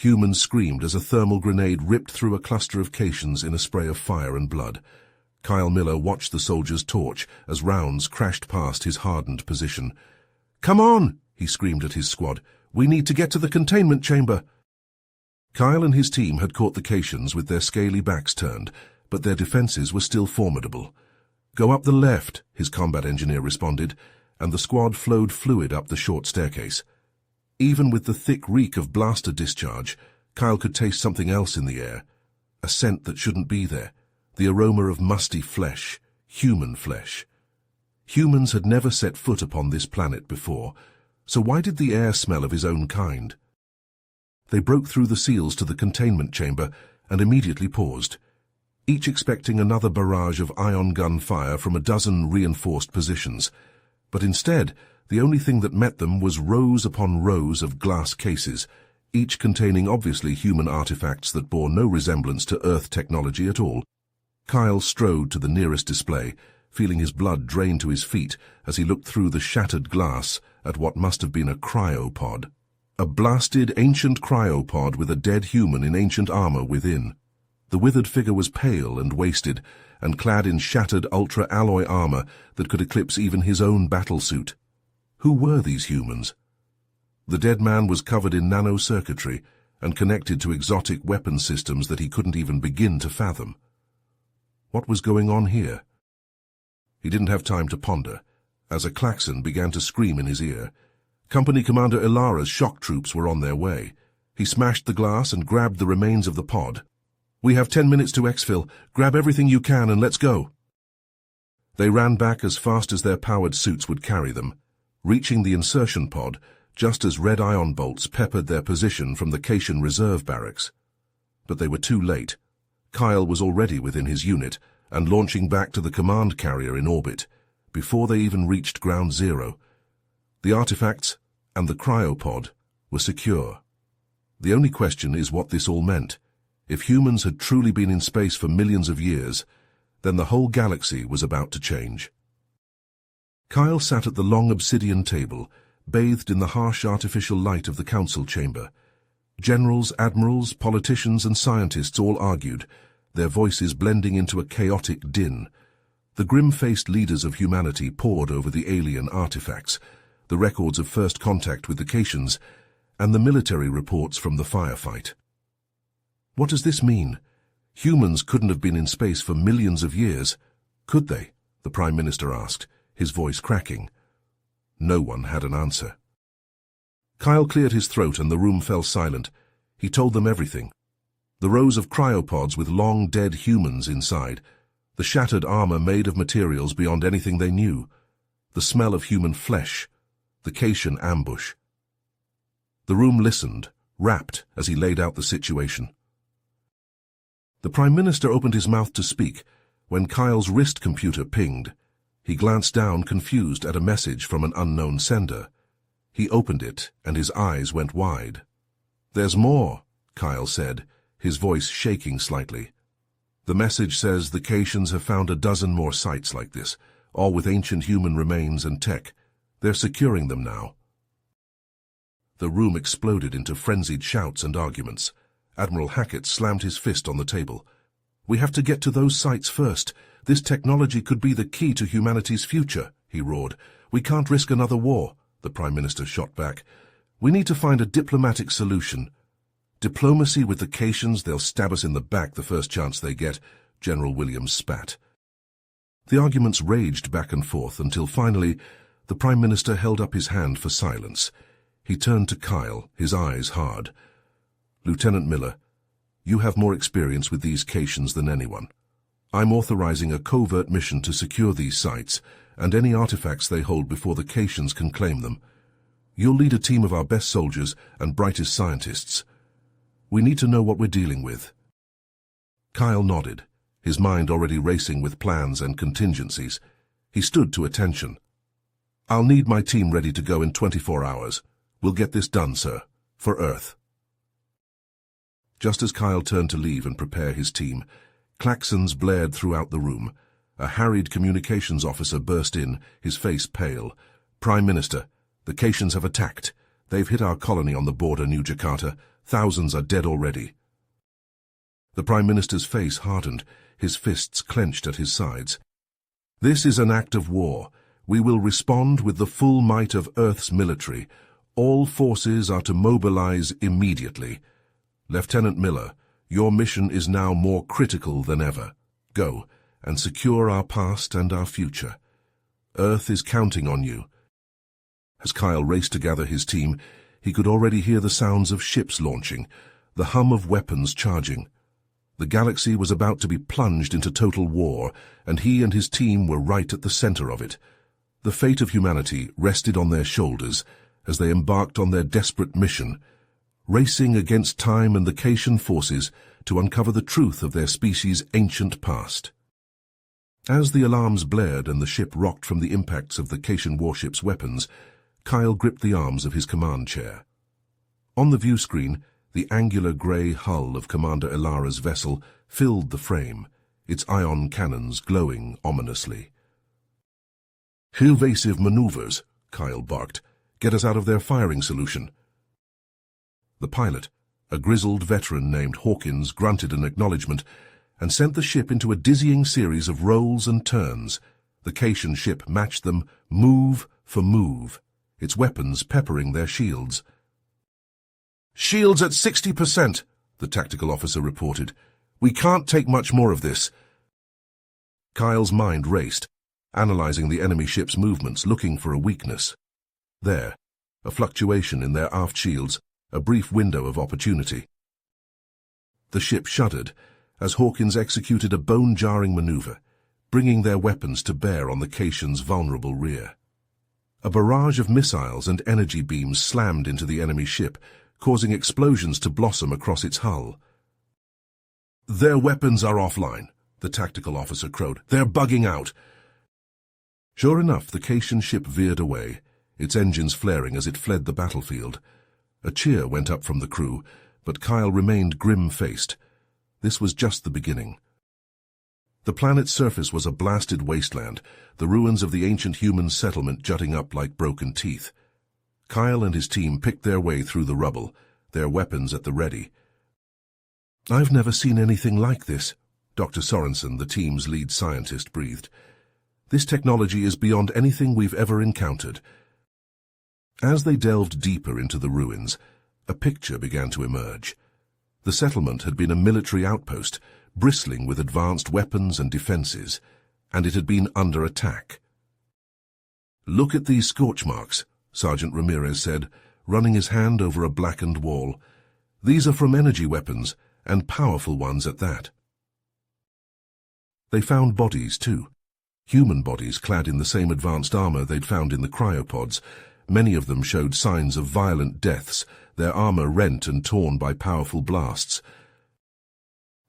Humans screamed as a thermal grenade ripped through a cluster of Cations in a spray of fire and blood. Kyle Miller watched the soldiers torch as rounds crashed past his hardened position. "Come on!" he screamed at his squad. "We need to get to the containment chamber." Kyle and his team had caught the Cations with their scaly backs turned, but their defenses were still formidable. "Go up the left," his combat engineer responded, and the squad flowed fluid up the short staircase. Even with the thick reek of blaster discharge, Kyle could taste something else in the air, a scent that shouldn't be there, the aroma of musty flesh, human flesh. Humans had never set foot upon this planet before, so why did the air smell of his own kind? They broke through the seals to the containment chamber and immediately paused, each expecting another barrage of ion gun fire from a dozen reinforced positions. But instead, the only thing that met them was rows upon rows of glass cases, each containing obviously human artifacts that bore no resemblance to Earth technology at all. Kyle strode to the nearest display, feeling his blood drain to his feet as he looked through the shattered glass at what must have been a cryopod. A blasted ancient cryopod with a dead human in ancient armor within. The withered figure was pale and wasted, and clad in shattered ultra-alloy armor that could eclipse even his own battlesuit. Who were these humans? The dead man was covered in nanocircuitry and connected to exotic weapon systems that he couldn't even begin to fathom. What was going on here? He didn't have time to ponder, as a klaxon began to scream in his ear. Company Commander Ilara's shock troops were on their way. He smashed the glass and grabbed the remains of the pod. "We have 10 minutes to exfil. Grab everything you can and let's go." They ran back as fast as their powered suits would carry them, reaching the insertion pod just as red ion bolts peppered their position from the Cation reserve barracks. But they were too late. Kyle was already within his unit and launching back to the command carrier in orbit, before they even reached ground zero. The artifacts and the cryopod were secure. The only question is what this all meant. If humans had truly been in space for millions of years, then the whole galaxy was about to change. Kyle sat at the long obsidian table, bathed in the harsh artificial light of the council chamber. Generals, admirals, politicians, and scientists all argued, their voices blending into a chaotic din. The grim-faced leaders of humanity pored over the alien artifacts, the records of first contact with the Cations, and the military reports from the firefight. What does this mean? Humans couldn't have been in space for millions of years, could they? The Prime Minister asked, his voice cracking. No one had an answer. Kyle cleared his throat and the room fell silent. He told them everything. The rows of cryopods with long dead humans inside, the shattered armor made of materials beyond anything they knew, the smell of human flesh, the Cation ambush. The room listened, rapt, as he laid out the situation. The Prime Minister opened his mouth to speak when Kyle's wrist computer pinged. He glanced down, confused, at a message from an unknown sender. He opened it, and his eyes went wide. "There's more," Kyle said, his voice shaking slightly. "The message says the Cations have found a dozen more sites like this, all with ancient human remains and tech. They're securing them now." The room exploded into frenzied shouts and arguments. Admiral Hackett slammed his fist on the table. "We have to get to those sites first. This technology could be the key to humanity's future," he roared. "We can't risk another war," the Prime Minister shot back. "We need to find a diplomatic solution." "Diplomacy with the Cations? They'll stab us in the back the first chance they get," General Williams spat. The arguments raged back and forth until finally the Prime Minister held up his hand for silence. He turned to Kyle, his eyes hard. "Lieutenant Miller, you have more experience with these Cations than anyone. I'm authorizing a covert mission to secure these sites and any artifacts they hold before the Cations can claim them. You'll lead a team of our best soldiers and brightest scientists. We need to know what we're dealing with." Kyle nodded, his mind already racing with plans and contingencies. He stood to attention. "I'll need my team ready to go in 24 hours. We'll get this done, sir. For Earth." Just as Kyle turned to leave and prepare his team, klaxons blared throughout the room. A harried communications officer burst in, his face pale. "Prime Minister, the Cations have attacked. They've hit our colony on the border, New Jakarta. Thousands are dead already. The Prime Minister's face hardened, his fists clenched at his sides. This is an act of war. We will respond with the full might of Earth's military. All forces are to mobilize immediately. Lieutenant Miller, your mission is now more critical than ever. Go, and secure our past and our future. Earth is counting on you. As Kyle raced to gather his team, he could already hear the sounds of ships launching, the hum of weapons charging. The galaxy was about to be plunged into total war, and he and his team were right at the center of it. The fate of humanity rested on their shoulders as they embarked on their desperate mission, racing against time and the Cation forces to uncover the truth of their species' ancient past. As the alarms blared and the ship rocked from the impacts of the Cation warship's weapons, Kyle gripped the arms of his command chair. On the view screen, the angular grey hull of Commander Elara's vessel filled the frame, its ion cannons glowing ominously. "Evasive maneuvers," Kyle barked. "Get us out of their firing solution." The pilot, a grizzled veteran named Hawkins, grunted an acknowledgement and sent the ship into a dizzying series of rolls and turns. The Cation ship matched them move for move, its weapons peppering their shields. "Shields at 60%, the tactical officer reported. "We can't take much more of this." Kyle's mind raced, analyzing the enemy ship's movements, looking for a weakness. There, a fluctuation in their aft shields, a brief window of opportunity. The ship shuddered as Hawkins executed a bone-jarring maneuver, bringing their weapons to bear on the Cation's vulnerable rear. A barrage of missiles and energy beams slammed into the enemy ship, causing explosions to blossom across its hull. "Their weapons are offline," the tactical officer crowed. "They're bugging out." Sure enough, the Cation ship veered away, its engines flaring as it fled the battlefield. A cheer went up from the crew, but Kyle remained grim-faced. This was just the beginning. The planet's surface was a blasted wasteland, the ruins of the ancient human settlement jutting up like broken teeth. Kyle and his team picked their way through the rubble, their weapons at the ready. "I've never seen anything like this," Dr. Sorensen, the team's lead scientist, breathed. "This technology is beyond anything we've ever encountered." As they delved deeper into the ruins, a picture began to emerge. The settlement had been a military outpost, bristling with advanced weapons and defenses, and it had been under attack. "Look at these scorch marks," Sergeant Ramirez said, running his hand over a blackened wall. "These are from energy weapons, and powerful ones at that." They found bodies, too. Human bodies clad in the same advanced armor they'd found in the cryopods. Many of them showed signs of violent deaths, their armor rent and torn by powerful blasts.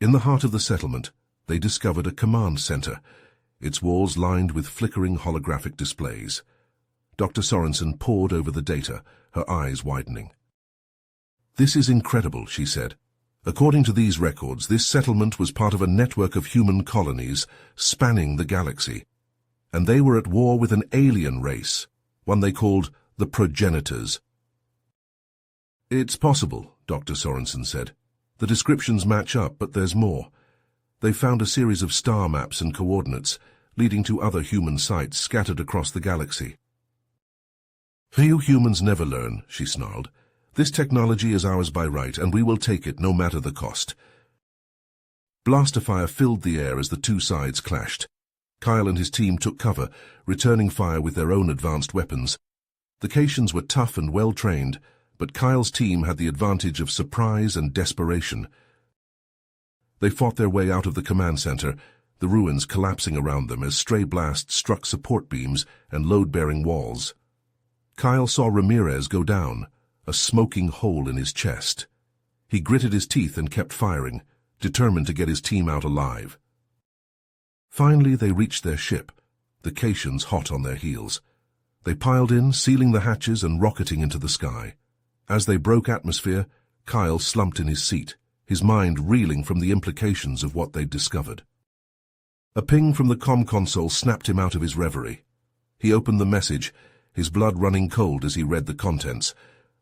In the heart of the settlement, they discovered a command center, its walls lined with flickering holographic displays. Dr. Sorensen pored over the data, her eyes widening. "This is incredible," she said. "According to these records, this settlement was part of a network of human colonies spanning the galaxy, and they were at war with an alien race, one they called the progenitors." "It's possible," Dr. Sorensen said. "The descriptions match up, but there's more. They've found a series of star maps and coordinates, leading to other human sites scattered across the galaxy." "You humans never learn," she snarled. "This technology is ours by right, and we will take it no matter the cost." Blaster fire filled the air as the two sides clashed. Kyle and his team took cover, returning fire with their own advanced weapons. The Cations were tough and well-trained, but Kyle's team had the advantage of surprise and desperation. They fought their way out of the command center, the ruins collapsing around them as stray blasts struck support beams and load-bearing walls. Kyle saw Ramirez go down, a smoking hole in his chest. He gritted his teeth and kept firing, determined to get his team out alive. Finally, they reached their ship, the Cations hot on their heels. They piled in, sealing the hatches and rocketing into the sky. As they broke atmosphere, Kyle slumped in his seat, his mind reeling from the implications of what they'd discovered. A ping from the comm console snapped him out of his reverie. He opened the message, his blood running cold as he read the contents.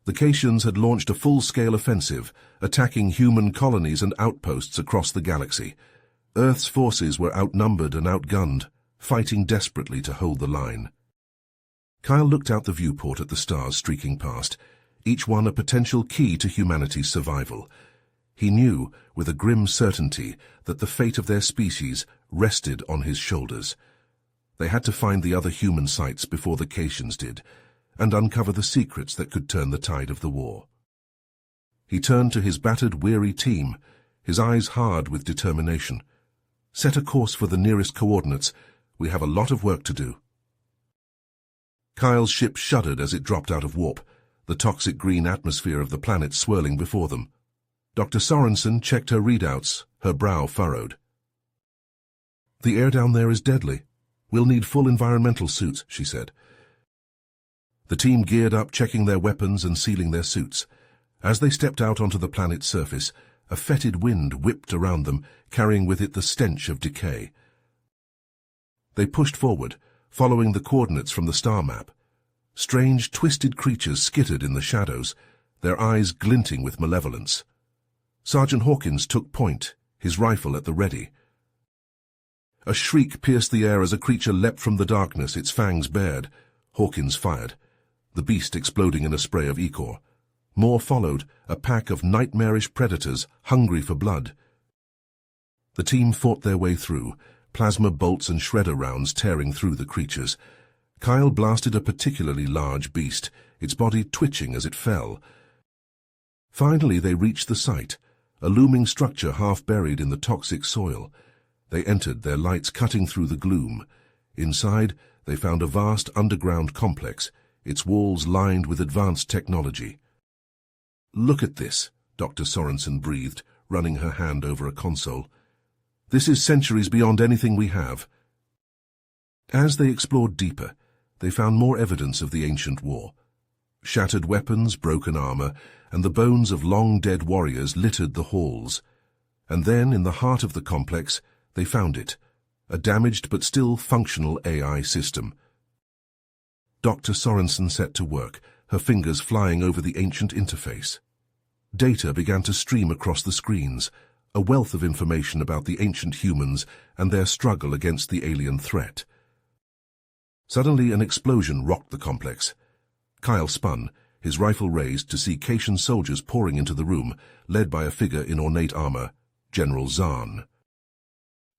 The Caitians had launched a full-scale offensive, attacking human colonies and outposts across the galaxy. Earth's forces were outnumbered and outgunned, fighting desperately to hold the line. Kyle looked out the viewport at the stars streaking past, each one a potential key to humanity's survival. He knew, with a grim certainty, that the fate of their species rested on his shoulders. They had to find the other human sites before the Caitians did, and uncover the secrets that could turn the tide of the war. He turned to his battered, weary team, his eyes hard with determination. Set a course for the nearest coordinates. We have a lot of work to do. Kyle's ship shuddered as it dropped out of warp, the toxic green atmosphere of the planet swirling before them. Dr. Sorensen checked her readouts, her brow furrowed. "The air down there is deadly. We'll need full environmental suits," she said. The team geared up, checking their weapons and sealing their suits. As they stepped out onto the planet's surface, a fetid wind whipped around them, carrying with it the stench of decay. They pushed forward, following the coordinates from the star map. Strange, twisted creatures skittered in the shadows, their eyes glinting with malevolence. Sergeant Hawkins took point, his rifle at the ready. A shriek pierced the air as a creature leapt from the darkness, its fangs bared. Hawkins fired, the beast exploding in a spray of ichor. More followed, a pack of nightmarish predators hungry for blood. The team fought their way through, plasma bolts and shredder rounds tearing through the creatures. Kyle blasted a particularly large beast, its body twitching as it fell. Finally they reached the site, a looming structure half buried in the toxic soil. They entered, their lights cutting through the gloom. Inside, they found a vast underground complex, its walls lined with advanced technology. "Look at this," Dr. Sorensen breathed, running her hand over a console. "This is centuries beyond anything we have." As they explored deeper, they found more evidence of the ancient war. Shattered weapons, broken armor, and the bones of long-dead warriors littered the halls. And then, in the heart of the complex, they found it, a damaged but still functional AI system. Dr. Sorensen set to work, her fingers flying over the ancient interface. Data began to stream across the screens, a wealth of information about the ancient humans and their struggle against the alien threat. Suddenly an explosion rocked the complex. Kyle spun, his rifle raised, to see Caitian soldiers pouring into the room, led by a figure in ornate armor, General Zahn.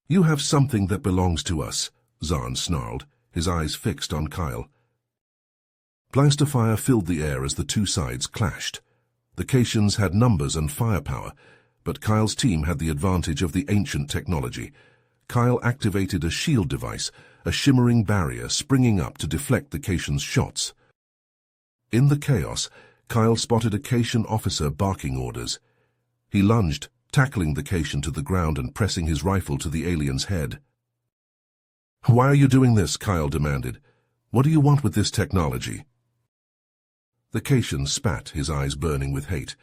"You have something that belongs to us," Zahn snarled, his eyes fixed on Kyle. Blaster fire filled the air as the two sides clashed. The Caitians had numbers and firepower, but Kyle's team had the advantage of the ancient technology. Kyle activated a shield device, a shimmering barrier springing up to deflect the Caitians' shots. In the chaos, Kyle spotted a Caitian officer barking orders. He lunged, tackling the Caitian to the ground and pressing his rifle to the alien's head. "Why are you doing this?" Kyle demanded. "What do you want with this technology?" The Caitian spat, his eyes burning with hate.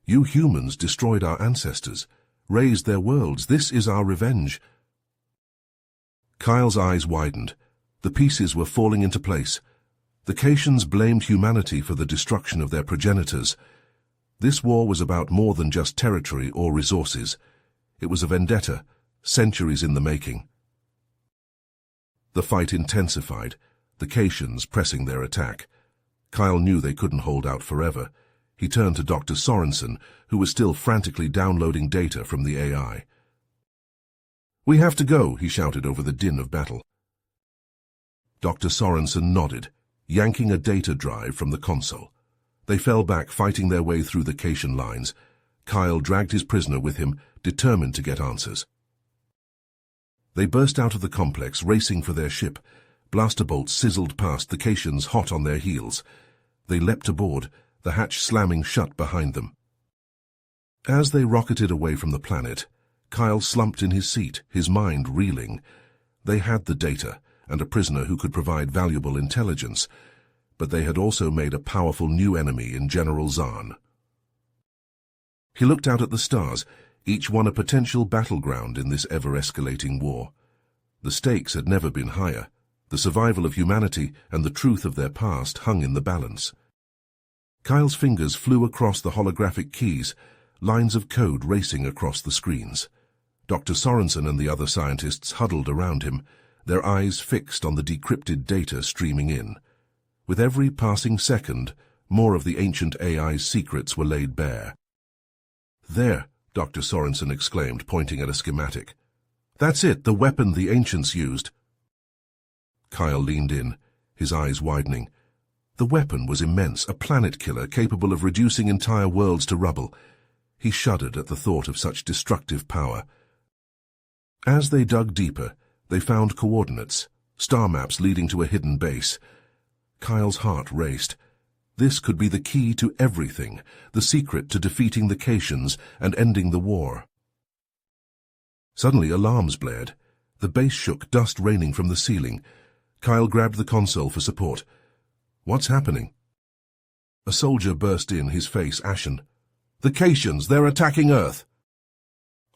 "You humans destroyed our ancestors, razed their worlds. This is our revenge." Kyle's eyes widened. The pieces were falling into place. The Caitians blamed humanity for the destruction of their progenitors. This war was about more than just territory or resources. It was a vendetta, centuries in the making. The fight intensified, the Caitians pressing their attack. Kyle knew they couldn't hold out forever. He turned to Dr. Sorensen, who was still frantically downloading data from the AI. "We have to go," he shouted over the din of battle. Dr. Sorensen nodded, yanking a data drive from the console. They fell back, fighting their way through the Caitian lines. Kyle dragged his prisoner with him, determined to get answers. They burst out of the complex, racing for their ship. Blaster bolts sizzled past, the Caitians hot on their heels. They leapt aboard, the hatch slamming shut behind them. As they rocketed away from the planet, Kyle slumped in his seat, his mind reeling. They had the data, and a prisoner who could provide valuable intelligence, but they had also made a powerful new enemy in General Zahn. He looked out at the stars, each one a potential battleground in this ever-escalating war. The stakes had never been higher. The survival of humanity and the truth of their past hung in the balance. Kyle's fingers flew across the holographic keys, lines of code racing across the screens. Dr. Sorensen and the other scientists huddled around him, their eyes fixed on the decrypted data streaming in. With every passing second, more of the ancient AI's secrets were laid bare. "There," Dr. Sorensen exclaimed, pointing at a schematic. "That's it, the weapon the ancients used." Kyle leaned in, his eyes widening. The weapon was immense, a planet killer capable of reducing entire worlds to rubble. He shuddered at the thought of such destructive power. As they dug deeper, they found coordinates, star maps leading to a hidden base. Kyle's heart raced. This could be the key to everything, the secret to defeating the Caitians and ending the war. Suddenly alarms blared. The base shook, dust raining from the ceiling. Kyle grabbed the console for support. "What's happening?" A soldier burst in, his face ashen. "The Caitians, they're attacking Earth!"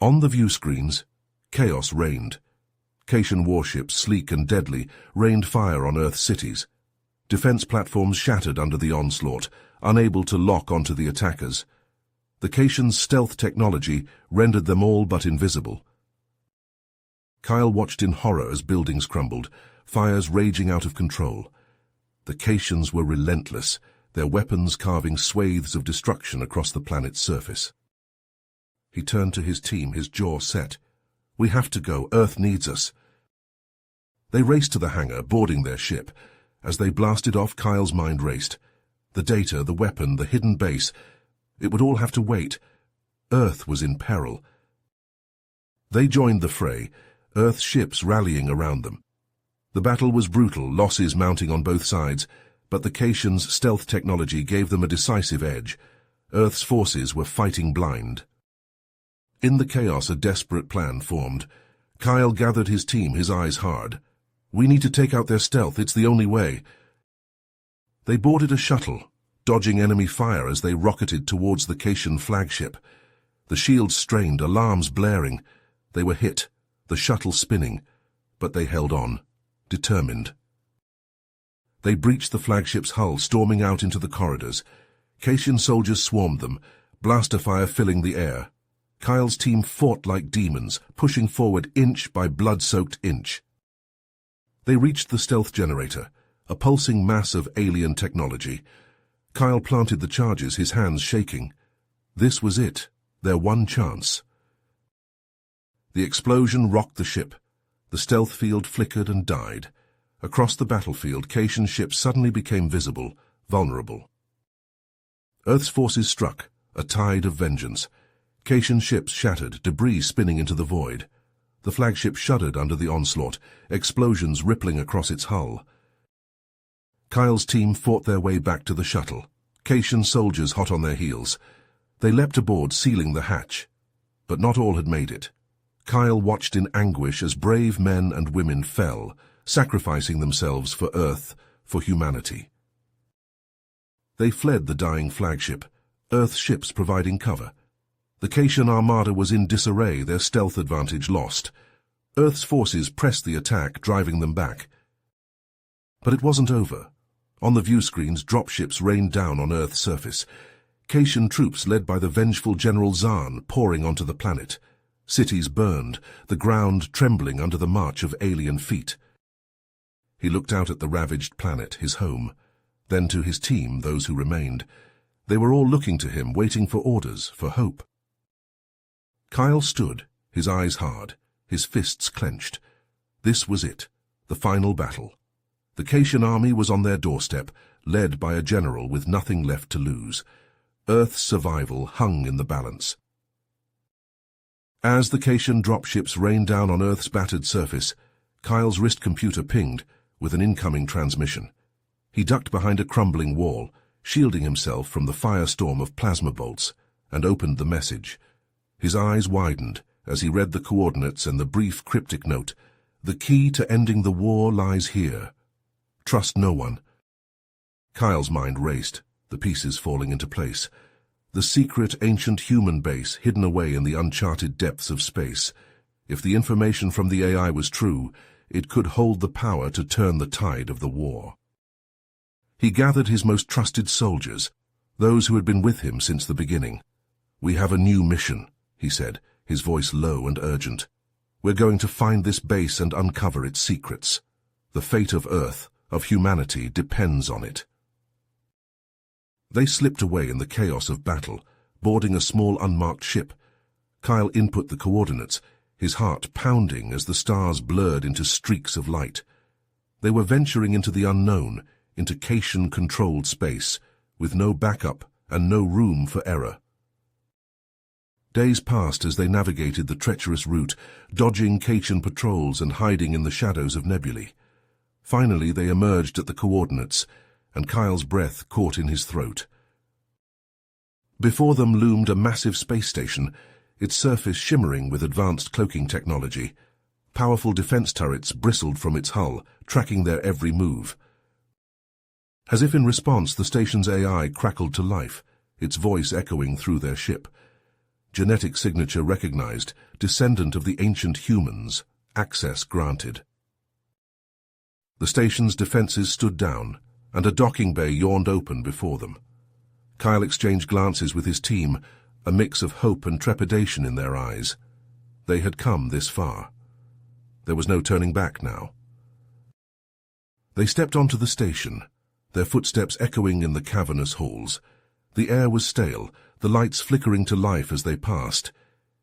On the view screens, chaos reigned. Caitian warships, sleek and deadly, rained fire on Earth's cities. Defense platforms shattered under the onslaught, unable to lock onto the attackers. The Caitians' stealth technology rendered them all but invisible. Kyle watched in horror as buildings crumbled, fires raging out of control. The Caitians were relentless, their weapons carving swathes of destruction across the planet's surface. He turned to his team, his jaw set. "We have to go. Earth needs us." They raced to the hangar, boarding their ship. As they blasted off, Kyle's mind raced. The data, the weapon, the hidden base. It would all have to wait. Earth was in peril. They joined the fray, Earth's ships rallying around them. The battle was brutal, losses mounting on both sides, but the Caitians' stealth technology gave them a decisive edge. Earth's forces were fighting blind. In the chaos, a desperate plan formed. Kyle gathered his team, his eyes hard. "We need to take out their stealth, it's the only way." They boarded a shuttle, dodging enemy fire as they rocketed towards the Caitian flagship. The shields strained, alarms blaring. They were hit, the shuttle spinning, but they held on, determined. They breached the flagship's hull, storming out into the corridors. Caitian soldiers swarmed them, blaster fire filling the air. Kyle's team fought like demons, pushing forward inch by blood-soaked inch. They reached the stealth generator, a pulsing mass of alien technology. Kyle planted the charges, his hands shaking. This was it, their one chance. The explosion rocked the ship. The stealth field flickered and died. Across the battlefield, Caitian ships suddenly became visible, vulnerable. Earth's forces struck, a tide of vengeance. Caitian ships shattered, debris spinning into the void. The flagship shuddered under the onslaught, explosions rippling across its hull. Kyle's team fought their way back to the shuttle, Caitian soldiers hot on their heels. They leapt aboard, sealing the hatch. But not all had made it. Kyle watched in anguish as brave men and women fell, sacrificing themselves for Earth, for humanity. They fled the dying flagship, Earth's ships providing cover. The Caitian armada was in disarray, their stealth advantage lost. Earth's forces pressed the attack, driving them back. But it wasn't over. On the view screens, dropships rained down on Earth's surface. Caitian troops led by the vengeful General Zahn pouring onto the planet. Cities burned, the ground trembling under the march of alien feet. He looked out at the ravaged planet, his home. Then to his team, those who remained. They were all looking to him, waiting for orders, for hope. Kyle stood, his eyes hard, his fists clenched. This was it, the final battle. The Caitian army was on their doorstep, led by a general with nothing left to lose. Earth's survival hung in the balance. As the Caitian dropships rained down on Earth's battered surface, Kyle's wrist computer pinged with an incoming transmission. He ducked behind a crumbling wall, shielding himself from the firestorm of plasma bolts, and opened the message. His eyes widened as he read the coordinates and the brief cryptic note. "The key to ending the war lies here. Trust no one." Kyle's mind raced, the pieces falling into place. The secret ancient human base hidden away in the uncharted depths of space. If the information from the AI was true, it could hold the power to turn the tide of the war. He gathered his most trusted soldiers, those who had been with him since the beginning. "We have a new mission," he said, his voice low and urgent. "We're going to find this base and uncover its secrets. The fate of Earth, of humanity, depends on it." They slipped away in the chaos of battle, boarding a small unmarked ship. Kyle input the coordinates, his heart pounding as the stars blurred into streaks of light. They were venturing into the unknown, into Cation-controlled space, with no backup and no room for error. Days passed as they navigated the treacherous route, dodging Cation patrols and hiding in the shadows of nebulae. Finally, they emerged at the coordinates, and Kyle's breath caught in his throat. Before them loomed a massive space station, its surface shimmering with advanced cloaking technology. Powerful defense turrets bristled from its hull, tracking their every move. As if in response, the station's AI crackled to life, its voice echoing through their ship. Genetic signature recognized, descendant of the ancient humans, access granted. The station's defenses stood down, and a docking bay yawned open before them. Kyle exchanged glances with his team, a mix of hope and trepidation in their eyes. They had come this far. There was no turning back now. They stepped onto the station, their footsteps echoing in the cavernous halls. The air was stale, the lights flickering to life as they passed.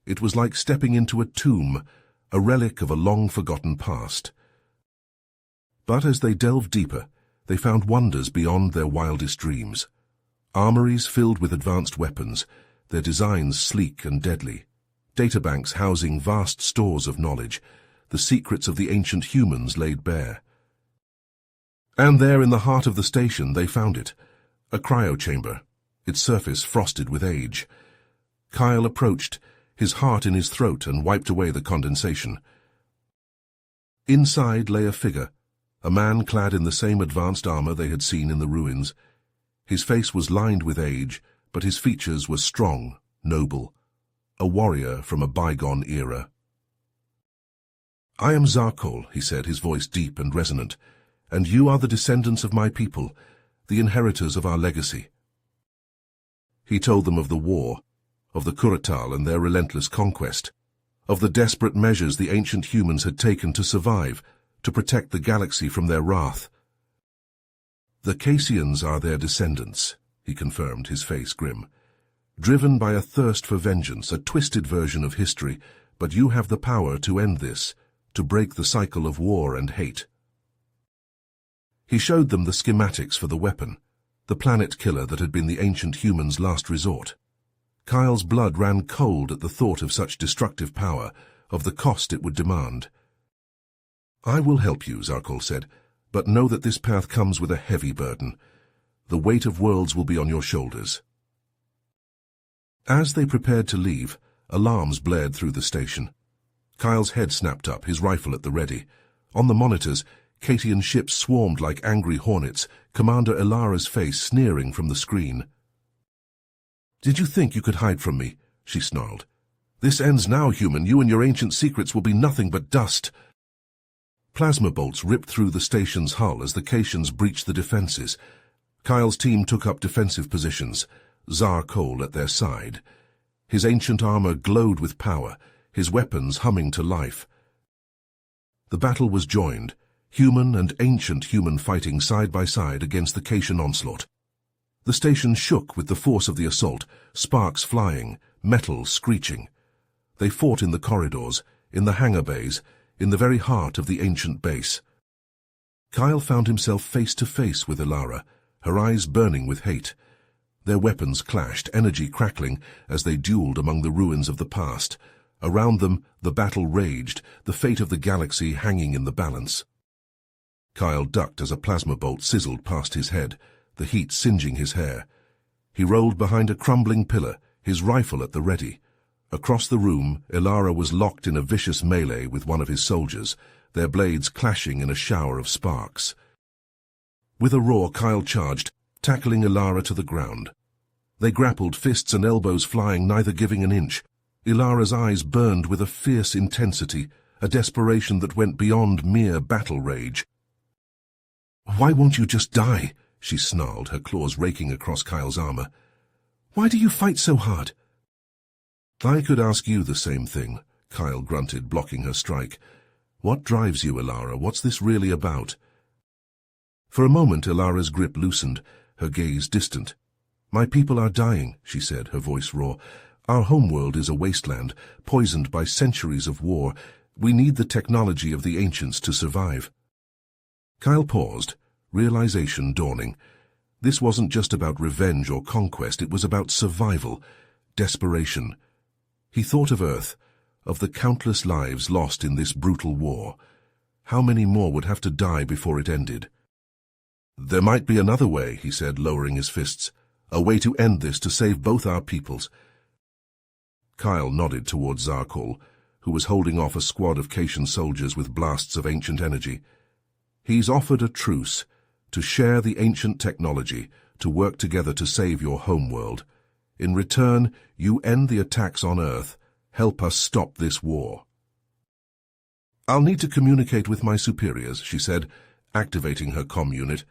It was like stepping into a tomb, a relic of a long-forgotten past. But as they delved deeper, they found wonders beyond their wildest dreams. Armories filled with advanced weapons, their designs sleek and deadly. Databanks housing vast stores of knowledge, the secrets of the ancient humans laid bare. And there in the heart of the station they found it, a cryochamber, its surface frosted with age. Kyle approached, his heart in his throat, and wiped away the condensation. Inside lay a figure, a man clad in the same advanced armor they had seen in the ruins. His face was lined with age, but his features were strong, noble, a warrior from a bygone era. "I am Zarkol," he said, his voice deep and resonant, "and you are the descendants of my people, the inheritors of our legacy." He told them of the war, of the Kurutal and their relentless conquest, of the desperate measures the ancient humans had taken to survive, to protect the galaxy from their wrath. "The Casians are their descendants," he confirmed, his face grim. "Driven by a thirst for vengeance, a twisted version of history, but you have the power to end this, to break the cycle of war and hate." He showed them the schematics for the weapon, the planet killer that had been the ancient humans' last resort. Kyle's blood ran cold at the thought of such destructive power, of the cost it would demand. "I will help you," Zarkol said, "but know that this path comes with a heavy burden. The weight of worlds will be on your shoulders." As they prepared to leave, alarms blared through the station. Kyle's head snapped up, his rifle at the ready. On the monitors, Catian ships swarmed like angry hornets, Commander Ilara's face sneering from the screen. "Did you think you could hide from me?" she snarled. "This ends now, human. You and your ancient secrets will be nothing but dust." Plasma bolts ripped through the station's hull as the Catians breached the defenses. Kyle's team took up defensive positions, Zarkol at their side. His ancient armor glowed with power, his weapons humming to life. The battle was joined, human and ancient human fighting side by side against the Cation onslaught. The station shook with the force of the assault, sparks flying, metal screeching. They fought in the corridors, in the hangar bays, in the very heart of the ancient base. Kyle found himself face to face with Ilara, her eyes burning with hate. Their weapons clashed, energy crackling as they dueled among the ruins of the past. Around them, the battle raged, the fate of the galaxy hanging in the balance. Kyle ducked as a plasma bolt sizzled past his head, the heat singeing his hair. He rolled behind a crumbling pillar, his rifle at the ready. Across the room, Ilara was locked in a vicious melee with one of his soldiers, their blades clashing in a shower of sparks. With a roar, Kyle charged, tackling Ilara to the ground. They grappled, fists and elbows flying, neither giving an inch. Ilara's eyes burned with a fierce intensity, a desperation that went beyond mere battle rage. "Why won't you just die?" she snarled, her claws raking across Kyle's armor. Why do you fight so hard? I could ask you the same thing, Kyle grunted, blocking her strike. What drives you, Elara? What's this really about? For a moment, Elara's grip loosened, her gaze distant. My people are dying, she said, her voice raw. Our homeworld is a wasteland, poisoned by centuries of war. We need the technology of the ancients to survive. Kyle paused, realization dawning. This wasn't just about revenge or conquest, it was about survival, desperation. He thought of Earth, of the countless lives lost in this brutal war. How many more would have to die before it ended? There might be another way, he said, lowering his fists. A way to end this, to save both our peoples. Kyle nodded towards Zarkol, who was holding off a squad of Cation soldiers with blasts of ancient energy. He's offered a truce, to share the ancient technology, to work together to save your homeworld. In return, you end the attacks on Earth. Help us stop this war. I'll need to communicate with my superiors, she said, activating her comm unit.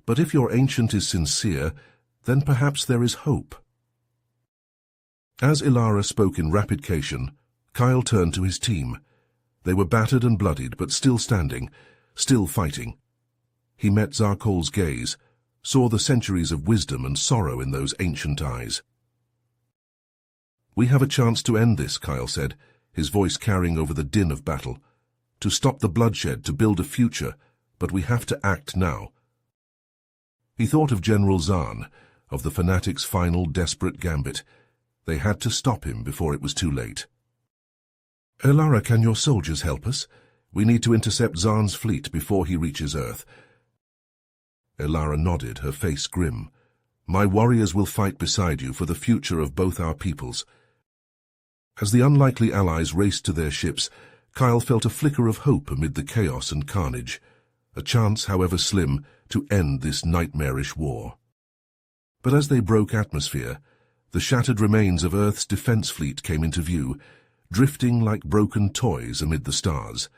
But if your ancient is sincere, then perhaps there is hope. As Elara spoke in rapid Cation, Kyle turned to his team. They were battered and bloodied, but still standing, still fighting. He met Zarkol's gaze, saw the centuries of wisdom and sorrow in those ancient eyes. We have a chance to end this, Kyle said, his voice carrying over the din of battle. To stop the bloodshed, to build a future, but we have to act now. He thought of General Zahn, of the fanatics' final desperate gambit. They had to stop him before it was too late. Elara, can your soldiers help us? We need to intercept Zahn's fleet before he reaches Earth. Elara nodded, her face grim. My warriors will fight beside you for the future of both our peoples. As the unlikely allies raced to their ships, Kyle felt a flicker of hope amid the chaos and carnage. A chance, however slim, to end this nightmarish war. But as they broke atmosphere, the shattered remains of Earth's defense fleet came into view, drifting like broken toys amid the stars.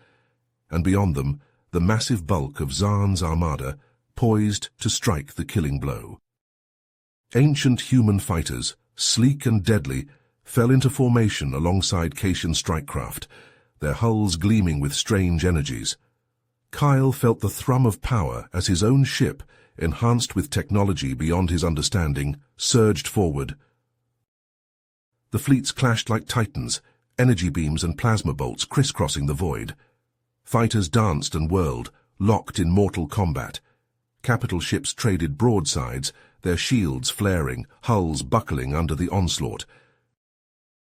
And beyond them, the massive bulk of Zahn's armada, poised to strike the killing blow. Ancient human fighters, sleek and deadly, fell into formation alongside Cation strikecraft, their hulls gleaming with strange energies. Kyle felt the thrum of power as his own ship, enhanced with technology beyond his understanding, surged forward. The fleets clashed like titans, energy beams and plasma bolts crisscrossing the void. Fighters danced and whirled, locked in mortal combat. Capital ships traded broadsides, their shields flaring, hulls buckling under the onslaught.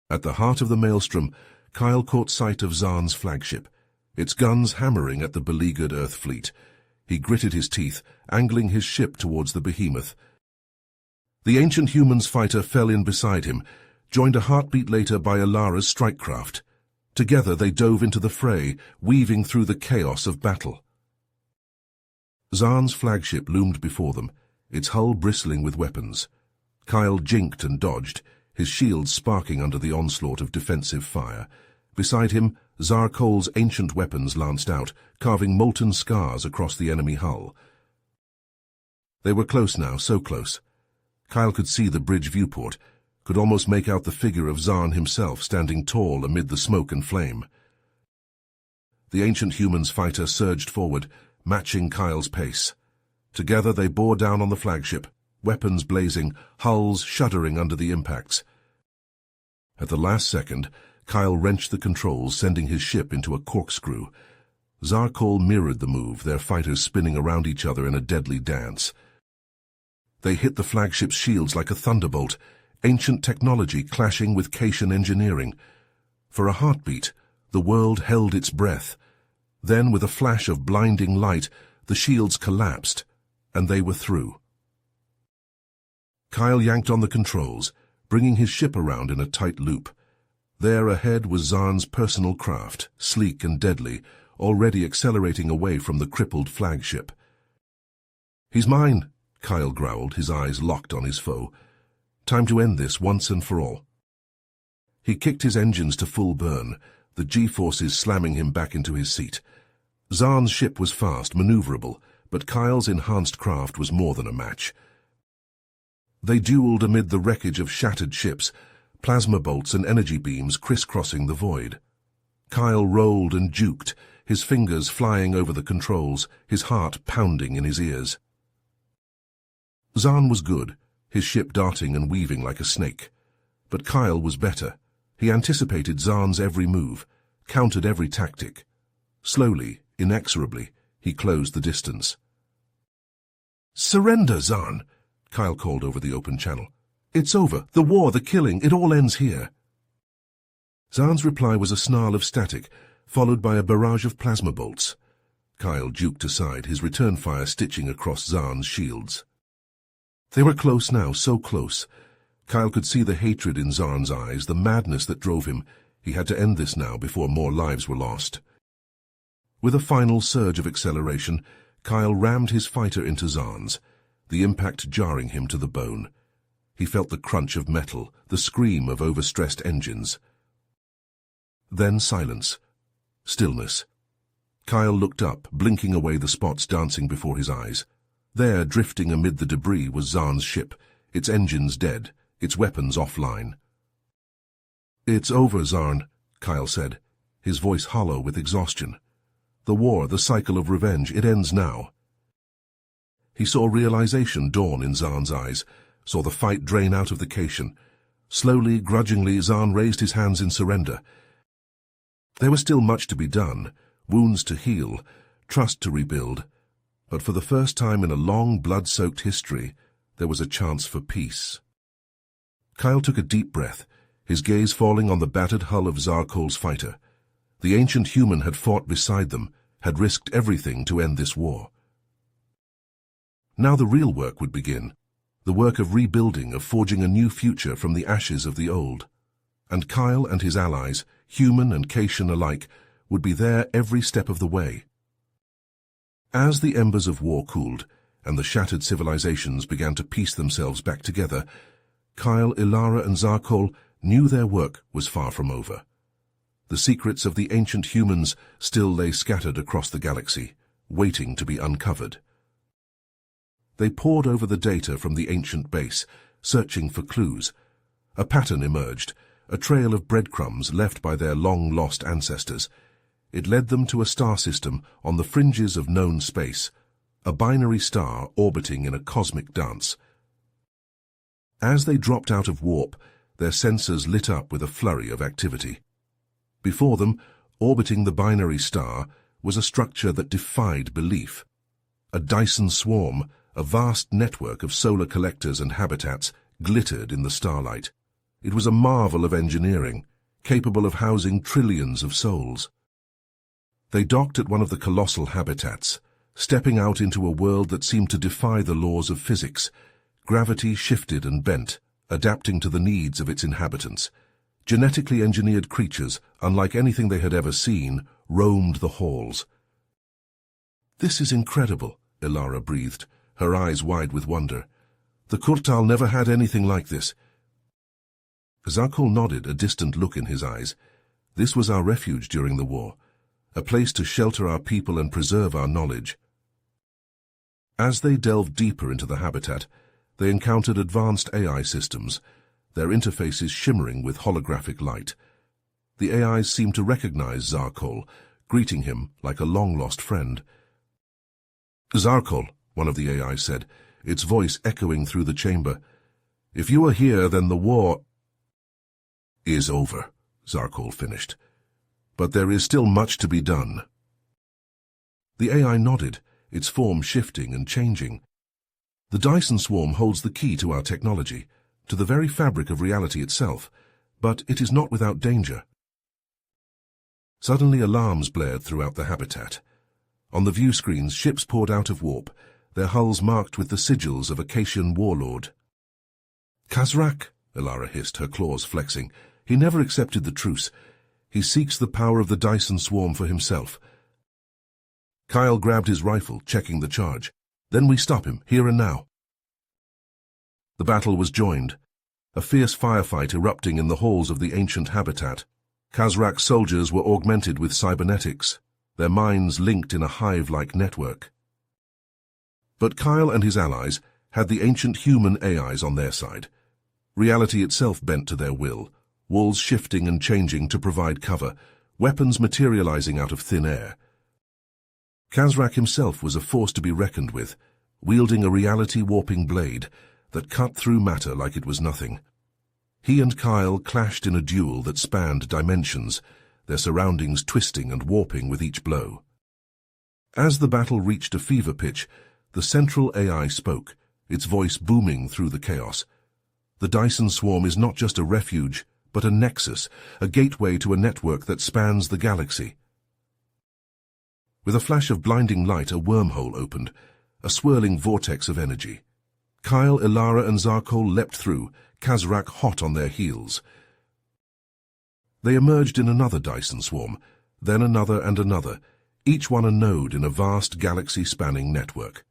At the heart of the maelstrom, Kyle caught sight of Zahn's flagship, its guns hammering at the beleaguered Earth fleet. He gritted his teeth, angling his ship towards the behemoth. The ancient human's fighter fell in beside him, joined a heartbeat later by Elara's strikecraft. Together they dove into the fray, weaving through the chaos of battle. Zahn's flagship loomed before them, its hull bristling with weapons. Kyle jinked and dodged, his shield sparking under the onslaught of defensive fire. Beside him, Zarkol's ancient weapons lanced out, carving molten scars across the enemy hull. They were close now, so close. Kyle could see the bridge viewport, could almost make out the figure of Zahn himself standing tall amid the smoke and flame. The ancient human's fighter surged forward, matching Kyle's pace. Together they bore down on the flagship, weapons blazing, hulls shuddering under the impacts. At the last second, Kyle wrenched the controls, sending his ship into a corkscrew. Zarkol mirrored the move, their fighters spinning around each other in a deadly dance. They hit the flagship's shields like a thunderbolt, ancient technology clashing with Cation engineering. For a heartbeat, the world held its breath. Then, with a flash of blinding light, the shields collapsed, and they were through. Kyle yanked on the controls, bringing his ship around in a tight loop. There ahead was Zahn's personal craft, sleek and deadly, already accelerating away from the crippled flagship. "He's mine," Kyle growled, his eyes locked on his foe. Time to end this once and for all. He kicked his engines to full burn, the G-forces slamming him back into his seat. Zahn's ship was fast, maneuverable, but Kyle's enhanced craft was more than a match. They dueled amid the wreckage of shattered ships, plasma bolts and energy beams crisscrossing the void. Kyle rolled and juked, his fingers flying over the controls, his heart pounding in his ears. Zaan was good, his ship darting and weaving like a snake. But Kyle was better. He anticipated Zaan's every move, countered every tactic. Slowly, inexorably, he closed the distance. "Surrender, Zaan," Kyle called over the open channel. "It's over. The war, the killing, it all ends here." Zaan's reply was a snarl of static, followed by a barrage of plasma bolts. Kyle juked aside, his return fire stitching across Zaan's shields. They were close now, so close. Kyle could see the hatred in Zaan's eyes, the madness that drove him. He had to end this now before more lives were lost. With a final surge of acceleration, Kyle rammed his fighter into Zaan's, the impact jarring him to the bone. He felt the crunch of metal, the scream of overstressed engines. Then silence. Stillness. Kyle looked up, blinking away the spots dancing before his eyes. There, drifting amid the debris, was Zaan's ship, its engines dead, its weapons offline. "It's over, Zaan," Kyle said, his voice hollow with exhaustion. "The war, the cycle of revenge, it ends now." He saw realization dawn in Zaan's eyes, saw the fight drain out of the Cation. Slowly, grudgingly, Zaan raised his hands in surrender. There was still much to be done, wounds to heal, trust to rebuild, but for the first time in a long, blood-soaked history, there was a chance for peace. Kyle took a deep breath, his gaze falling on the battered hull of Zarkol's fighter. The ancient human had fought beside them, had risked everything to end this war. Now the real work would begin, the work of rebuilding, of forging a new future from the ashes of the old. And Kyle and his allies, human and Cation alike, would be there every step of the way. As the embers of war cooled, and the shattered civilizations began to piece themselves back together, Kyle, Ilara and Zarkol knew their work was far from over. The secrets of the ancient humans still lay scattered across the galaxy, waiting to be uncovered. They pored over the data from the ancient base, searching for clues. A pattern emerged, a trail of breadcrumbs left by their long-lost ancestors. It led them to a star system on the fringes of known space, a binary star orbiting in a cosmic dance. As they dropped out of warp, their sensors lit up with a flurry of activity. Before them, orbiting the binary star, was a structure that defied belief. A Dyson swarm, a vast network of solar collectors and habitats, glittered in the starlight. It was a marvel of engineering, capable of housing trillions of souls. They docked at one of the colossal habitats, stepping out into a world that seemed to defy the laws of physics. Gravity shifted and bent, adapting to the needs of its inhabitants. Genetically engineered creatures, unlike anything they had ever seen, roamed the halls. "This is incredible," Ilara breathed, her eyes wide with wonder. "The Kurtal never had anything like this." Zarkol nodded, a distant look in his eyes. "This was our refuge during the war, a place to shelter our people and preserve our knowledge." As they delved deeper into the habitat, they encountered advanced AI systems, their interfaces shimmering with holographic light. The AIs seemed to recognize Zarkol, greeting him like a long-lost friend. "Zarkol," one of the AIs said, its voice echoing through the chamber. "If you are here, then the war is over," Zarkol finished. "But there is still much to be done." The AI nodded, its form shifting and changing. "The Dyson swarm holds the key to our technology, to the very fabric of reality itself, but it is not without danger." Suddenly alarms blared throughout the habitat. On the view screens, ships poured out of warp, their hulls marked with the sigils of a Cation warlord. "Kazrak," Ilara hissed, her claws flexing. "He never accepted the truce. He seeks the power of the Dyson swarm for himself." Kyle grabbed his rifle, checking the charge. "Then we stop him, here and now." The battle was joined, a fierce firefight erupting in the halls of the ancient habitat. Kazrak's soldiers were augmented with cybernetics, their minds linked in a hive-like network. But Kyle and his allies had the ancient human AIs on their side. Reality itself bent to their will, walls shifting and changing to provide cover, weapons materializing out of thin air. Khazrak himself was a force to be reckoned with, wielding a reality-warping blade that cut through matter like it was nothing. He and Kyle clashed in a duel that spanned dimensions, their surroundings twisting and warping with each blow. As the battle reached a fever pitch, the central AI spoke, its voice booming through the chaos. The Dyson swarm is not just a refuge, but a nexus, a gateway to a network that spans the galaxy. With a flash of blinding light, a wormhole opened, a swirling vortex of energy. Kyle, Ilara, and Zarkol leapt through, Khazrak hot on their heels. They emerged in another Dyson swarm, then another and another, each one a node in a vast galaxy-spanning network.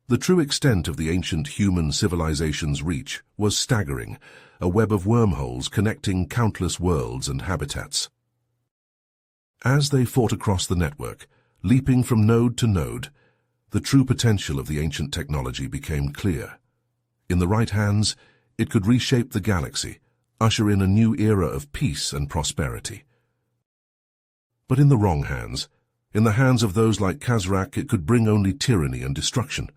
The true extent of the ancient human civilization's reach was staggering, a web of wormholes connecting countless worlds and habitats. As they fought across the network, leaping from node to node, the true potential of the ancient technology became clear. In the right hands, it could reshape the galaxy, usher in a new era of peace and prosperity. But in the wrong hands, in the hands of those like Khazrak, it could bring only tyranny and destruction.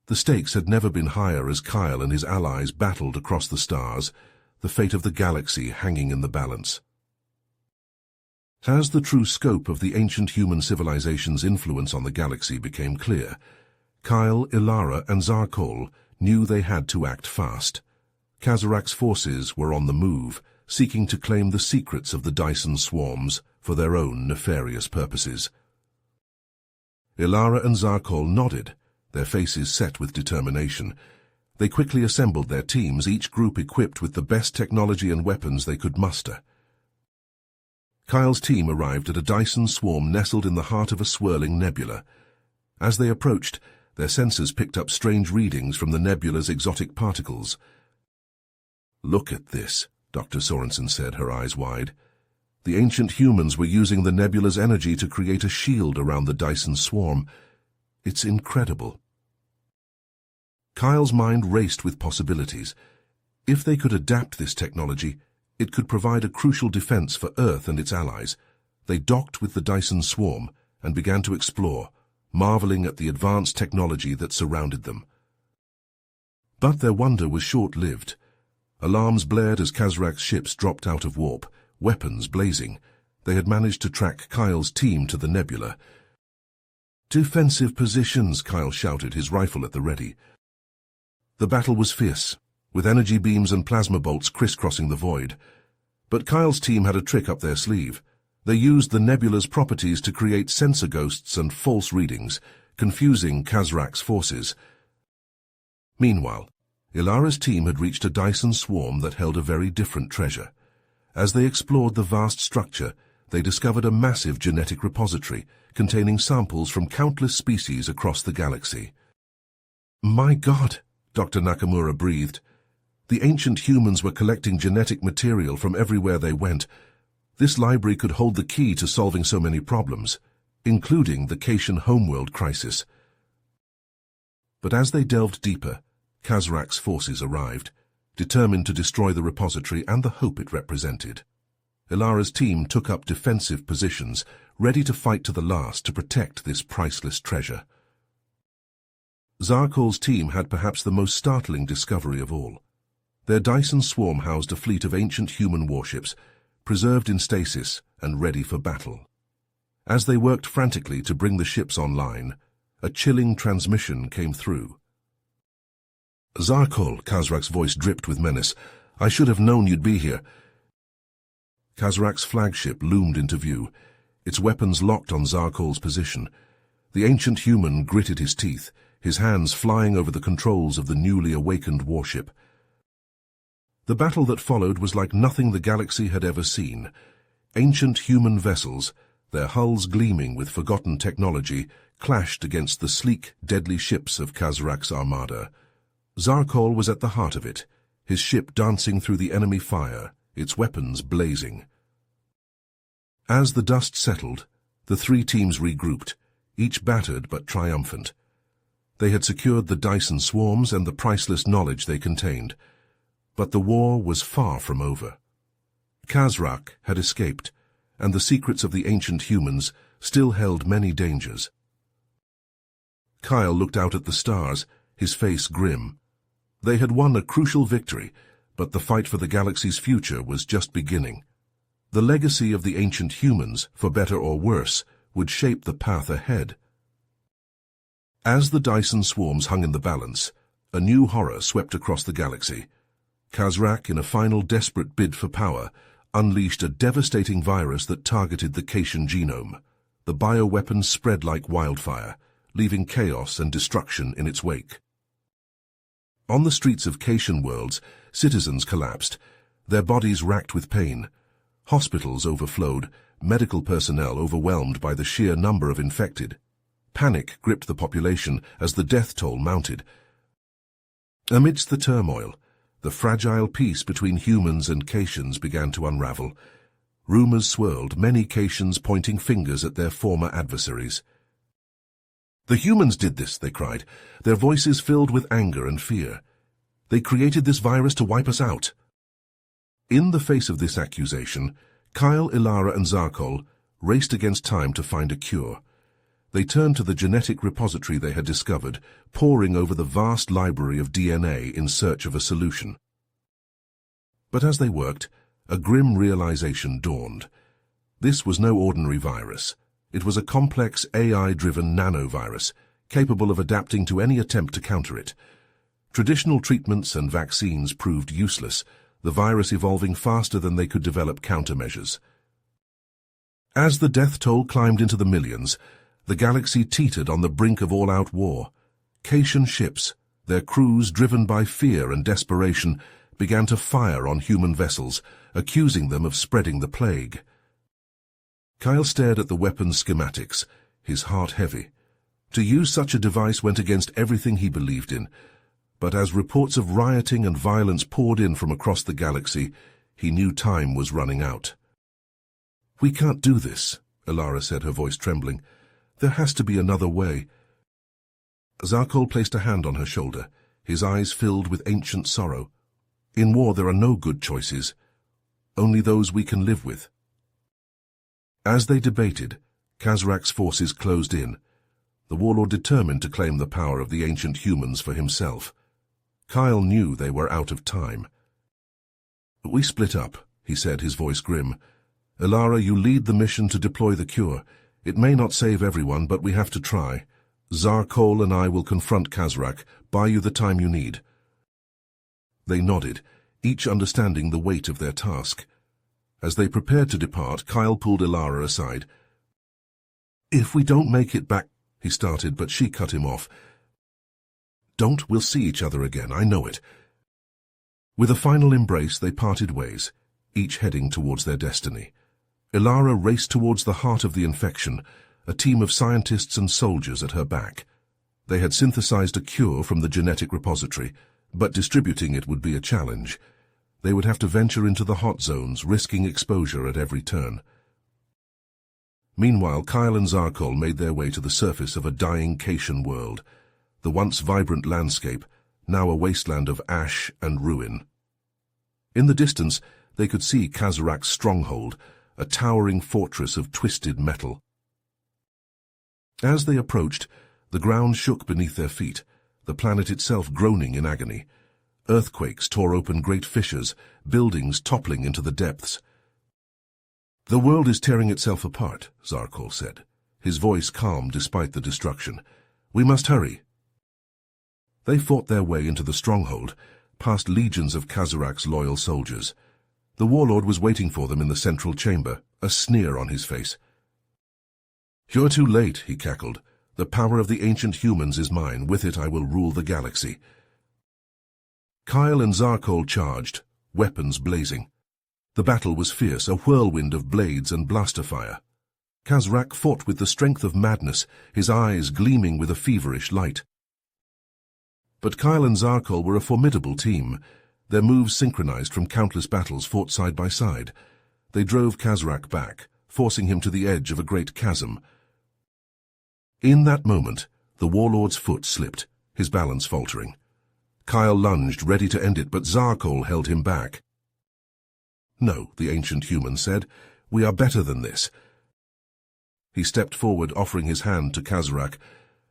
The stakes had never been higher as Kyle and his allies battled across the stars, the fate of the galaxy hanging in the balance. As the true scope of the ancient human civilization's influence on the galaxy became clear, Kyle, Ilara, and Zarkol knew they had to act fast. Khazrak's forces were on the move, seeking to claim the secrets of the Dyson swarms for their own nefarious purposes. Ilara and Zarkol nodded, their faces set with determination. They quickly assembled their teams, each group equipped with the best technology and weapons they could muster. Kyle's team arrived at a Dyson swarm nestled in the heart of a swirling nebula. As they approached, their sensors picked up strange readings from the nebula's exotic particles. "Look at this," Dr. Sorensen said, her eyes wide. The ancient humans were using the nebula's energy to create a shield around the Dyson swarm. It's incredible. Kyle's mind raced with possibilities. If they could adapt this technology, it could provide a crucial defense for Earth and its allies. They docked with the Dyson swarm and began to explore, marveling at the advanced technology that surrounded them. But their wonder was short-lived. Alarms blared as Khazrak's ships dropped out of warp, weapons blazing. They had managed to track Kyle's team to the nebula. "Defensive positions," Kyle shouted, his rifle at the ready. The battle was fierce, with energy beams and plasma bolts crisscrossing the void. But Kyle's team had a trick up their sleeve. They used the nebula's properties to create sensor ghosts and false readings, confusing Khazrak's forces. Meanwhile, Ilara's team had reached a Dyson swarm that held a very different treasure. As they explored the vast structure, they discovered a massive genetic repository containing samples from countless species across the galaxy. "My God," Dr. Nakamura breathed. The ancient humans were collecting genetic material from everywhere they went. This library could hold the key to solving so many problems, including the Cation homeworld crisis. But as they delved deeper, Khazrak's forces arrived, determined to destroy the repository and the hope it represented. Ilara's team took up defensive positions, ready to fight to the last to protect this priceless treasure. Zarkol's team had perhaps the most startling discovery of all. Their Dyson swarm housed a fleet of ancient human warships, preserved in stasis and ready for battle. As they worked frantically to bring the ships online, a chilling transmission came through. "Zarkol," Khazrak's voice dripped with menace, "I should have known you'd be here." Khazrak's flagship loomed into view, its weapons locked on Zarkol's position. The ancient human gritted his teeth, his hands flying over the controls of the newly awakened warship. The battle that followed was like nothing the galaxy had ever seen. Ancient human vessels, their hulls gleaming with forgotten technology, clashed against the sleek, deadly ships of Khazrak's armada. Zarkol was at the heart of it, his ship dancing through the enemy fire, its weapons blazing. As the dust settled, the three teams regrouped, each battered but triumphant. They had secured the Dyson swarms and the priceless knowledge they contained. But the war was far from over. Khazrak had escaped, and the secrets of the ancient humans still held many dangers. Kyle looked out at the stars, his face grim. They had won a crucial victory, but the fight for the galaxy's future was just beginning. The legacy of the ancient humans, for better or worse, would shape the path ahead. As the Dyson swarms hung in the balance, a new horror swept across the galaxy. Khazrak, in a final desperate bid for power, unleashed a devastating virus that targeted the Cation genome. The bioweapon spread like wildfire, leaving chaos and destruction in its wake. On the streets of Cation worlds, citizens collapsed, their bodies racked with pain. Hospitals overflowed, medical personnel overwhelmed by the sheer number of infected. Panic gripped the population as the death toll mounted. Amidst the turmoil, the fragile peace between humans and Cations began to unravel. Rumors swirled, many Cations pointing fingers at their former adversaries. "The humans did this," they cried, their voices filled with anger and fear. "They created this virus to wipe us out." In the face of this accusation, Kyle, Ilara, and Zarkol raced against time to find a cure. They turned to the genetic repository they had discovered, poring over the vast library of DNA in search of a solution. But as they worked, a grim realization dawned. This was no ordinary virus. It was a complex AI-driven nanovirus, capable of adapting to any attempt to counter it. Traditional treatments and vaccines proved useless, the virus evolving faster than they could develop countermeasures. As the death toll climbed into the millions, the galaxy teetered on the brink of all-out war. Cation ships, their crews driven by fear and desperation, began to fire on human vessels, accusing them of spreading the plague. Kyle stared at the weapon's schematics, his heart heavy. To use such a device went against everything he believed in, but as reports of rioting and violence poured in from across the galaxy, he knew time was running out. "We can't do this," Ilara said, her voice trembling. "There has to be another way." Zarkol placed a hand on her shoulder, his eyes filled with ancient sorrow. "In war there are no good choices, only those we can live with." As they debated, Khazrak's forces closed in, the warlord determined to claim the power of the ancient humans for himself. Kyle knew they were out of time. "We split up," he said, his voice grim. "Ilara, you lead the mission to deploy the cure. It may not save everyone, but we have to try. Zarkol and I will confront Khazrak, buy you the time you need." They nodded, each understanding the weight of their task. As they prepared to depart, Kyle pulled Ilara aside. "If we don't make it back," he started, but she cut him off. We'll see each other again, I know it." With a final embrace, they parted ways, each heading towards their destiny. Ilara raced towards the heart of the infection, a team of scientists and soldiers at her back. They had synthesized a cure from the genetic repository, but distributing it would be a challenge. They would have to venture into the hot zones, risking exposure at every turn. Meanwhile, Kyle and Zarkol made their way to the surface of a dying Cation world, the once vibrant landscape, now a wasteland of ash and ruin. In the distance, they could see Khazrak's stronghold, a towering fortress of twisted metal. As they approached, the ground shook beneath their feet, the planet itself groaning in agony. Earthquakes tore open great fissures, buildings toppling into the depths. "The world is tearing itself apart," Zarkol said, his voice calm despite the destruction. "We must hurry." They fought their way into the stronghold, past legions of Khazrak's loyal soldiers. The warlord was waiting for them in the central chamber, a sneer on his face. "You're too late," he cackled. "The power of the ancient humans is mine. With it I will rule the galaxy." Kyle and Zarkol charged, weapons blazing. The battle was fierce, a whirlwind of blades and blaster fire. Khazrak fought with the strength of madness, his eyes gleaming with a feverish light. But Kyle and Zarkol were a formidable team, their moves synchronized from countless battles fought side by side. They drove Khazrak back, forcing him to the edge of a great chasm. In that moment, the warlord's foot slipped, his balance faltering. Kyle lunged, ready to end it, but Zarkol held him back. "No," the ancient human said. "We are better than this." He stepped forward, offering his hand to Kazrak.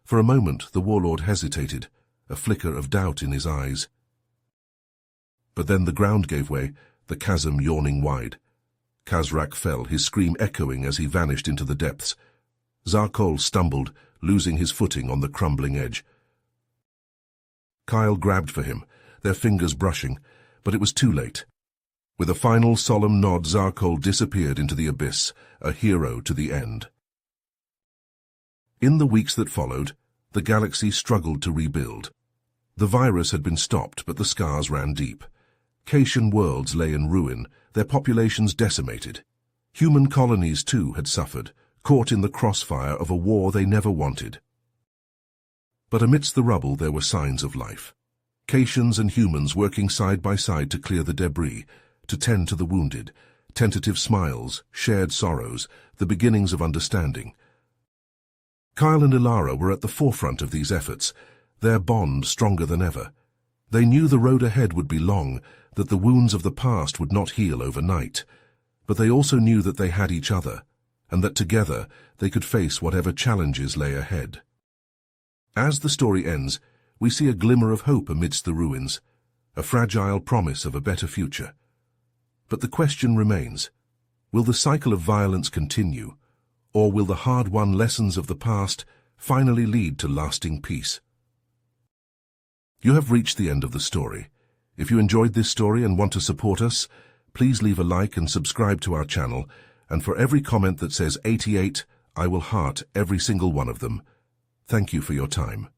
For a moment, the warlord hesitated, a flicker of doubt in his eyes. But then the ground gave way, the chasm yawning wide. Kazrak fell, his scream echoing as he vanished into the depths. Zarkol stumbled, losing his footing on the crumbling edge. Kyle grabbed for him, their fingers brushing, but it was too late. With a final solemn nod, Zarkol disappeared into the abyss, a hero to the end. In the weeks that followed, the galaxy struggled to rebuild. The virus had been stopped, but the scars ran deep. Caitian worlds lay in ruin, their populations decimated. Human colonies, too, had suffered, caught in the crossfire of a war they never wanted. But amidst the rubble there were signs of life. Caitians and humans working side by side to clear the debris, to tend to the wounded, tentative smiles, shared sorrows, the beginnings of understanding. Kyle and Ilara were at the forefront of these efforts, their bond stronger than ever. They knew the road ahead would be long, that the wounds of the past would not heal overnight, but they also knew that they had each other, and that together they could face whatever challenges lay ahead. As the story ends, we see a glimmer of hope amidst the ruins, a fragile promise of a better future. But the question remains, will the cycle of violence continue, or will the hard-won lessons of the past finally lead to lasting peace? You have reached the end of the story. If you enjoyed this story and want to support us, please leave a like and subscribe to our channel, and for every comment that says 88, I will heart every single one of them. Thank you for your time.